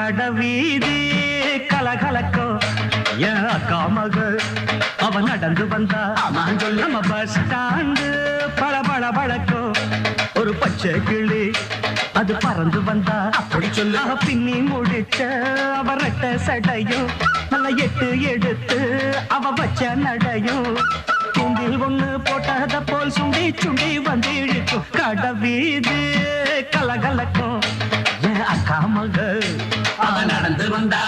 கடவீதி கலகலக்கும் என் அக்கா மகள் அவன் நடந்து வந்தா நம்ம பஸ் ஸ்டாண்டு பளபள பழக்கும் ஒரு பச்சை கிளி அது பறந்து வந்தா அப்படி சொல்ல பின்னி முடிச்ச அவ ரெட்ட சடையும் நல்ல எட்டு எடுத்து அவ வச்ச நடையும் துண்டில் ஒண்ணு போட்டத போல் சுண்டி சுண்டி வந்து இழுக்கும் கடவீதி கலகலக்கும் என் அக்கா மகள் அவன் நடந்து வந்தா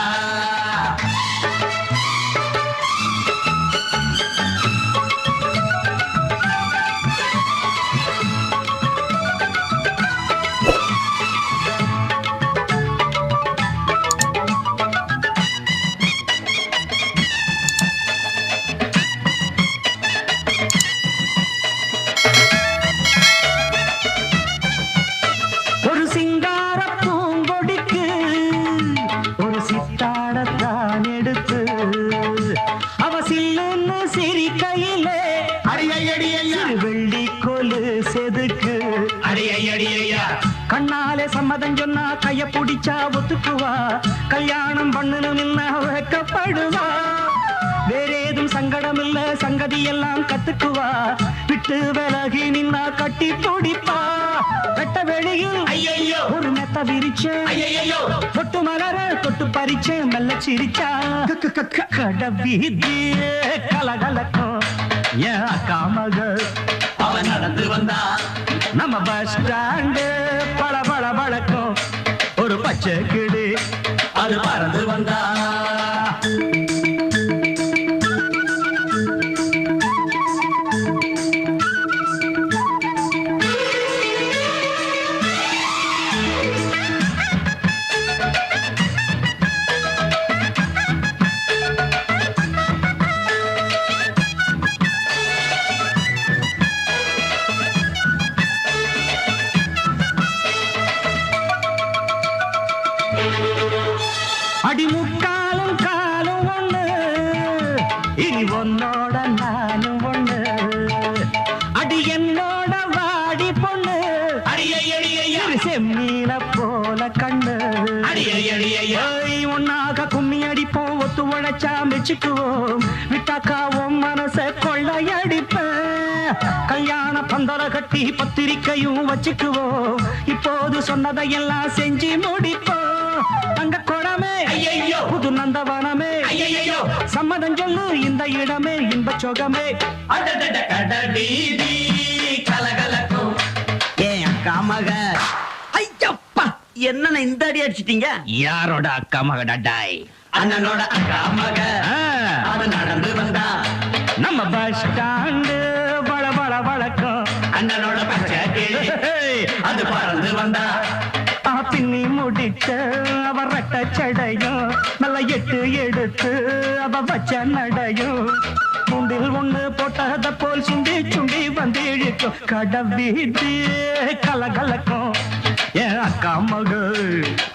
கண்ணாலே சம்மதம் சொன்னா கைய பிடிச்சா ஒத்துக்குவா கல்யாணம் பண்ணணும் வைக்கப்படுவா வேற ஏதும் சங்கடம் இல்ல சங்கதி எல்லாம் கத்துக்குவா விட்டு விலகி நின்னா கட்டி துடிப்பா வெட்ட வெளியில் ஒரு மெத்த விரிச்சேன் தொட்டு மலர தொட்டு பறிச்சேன் மெல்ல சிரிச்சா கடவீதி கலகலக்கும் என் அக்கா மகள் அவன் நடந்து வந்தா நம்ம பஸ் ஸ்டாண்டு பளபள பழக்கும் ஒரு பச்சை கிளி அது பறந்து வந்தா அடிமுக்காலும் காலும் ஒண்ணு இனி உன்னோட நானும் ஒண்ணு அடி என்னோட வாடி பொண்ணு செம்மீன போல கண்ணு ஒன்னாக கும்மி அடிப்போம் ஒத்து உழைச்சா மெச்சுக்குவோம் விட்டாக்காவும் மனச கொள்ளையடிப்பேன் கல்யாண பந்தர கட்டி பத்திரிக்கையும் வச்சுக்குவோம் இப்போது சொன்னதையெல்லாம் செஞ்சு முடிப்போம் தங்க குடமே புது நந்தவனமே சம்மதம் சொல்லு இந்த இடமே இன்ப சொகமே கடவீதி கலகலக்கும் ஏன் அக்கா மக ஐயப்பா என்ன இந்த அடி அடிச்சிட்டீங்க யாரோட அக்கா மக டடாய் அண்ணனோட அக்கா மக அவன் நடந்து வந்தா நம்ம பஸ் ஸ்டாண்டு பள பள பழக்கம் அண்ணனோட பச்சை கிளி அது பறந்து வந்தா பின்னி முடிச்ச அவ ரெட்ட சடையும் நல்ல எட்டு எடுத்து அவ வச்ச நடையும் துண்டில் ஒண்ணு போட்டத போல் சுண்டி சுண்டி வந்து இழுக்கும் கடவீதி கலகலக்கும் என் அக்கா மகள்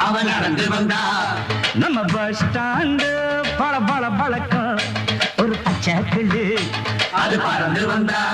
அவன் நடந்து வந்தா நம்ம பஸ் ஸ்டாண்டு பள பள பழக்கம் ஒரு பச்சை கிளி அது பறந்து வந்தா